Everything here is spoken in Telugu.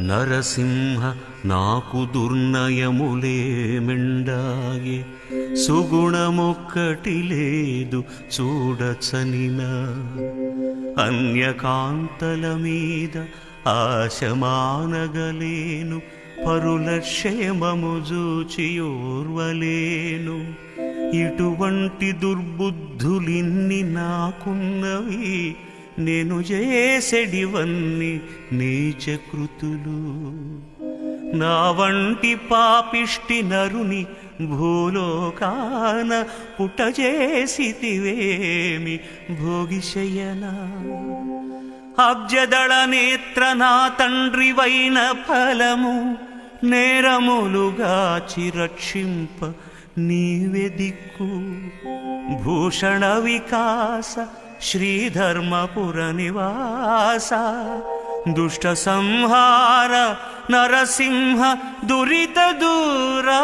నరసింహ నాకు దుర్నయములేమెండాయే, సుగుణమొక్కటి లేదు చూడచనినా. అన్యకాంతల మీద ఆశమానగలేను, పరుల క్షేమము జూచియోర్వలేను. ఇటువంటి దుర్బుద్ధులిన్ని నాకున్నవి, నేను చేసెడివన్నీ నీచకృతులు. నా వంటి పాపిష్టి నరుని భూలోకాన పుట్టజేసితివేమి భోగిశయనా. అబ్జదళ నేత్ర నా తండ్రివైన ఫలము, నేరములుగాచి రక్షింప నీవే దిక్కు. భూషణ వికాస శ్రీధర్మపుర నివాస, దుష్ట సంహార నరసింహ దురిత దూరా.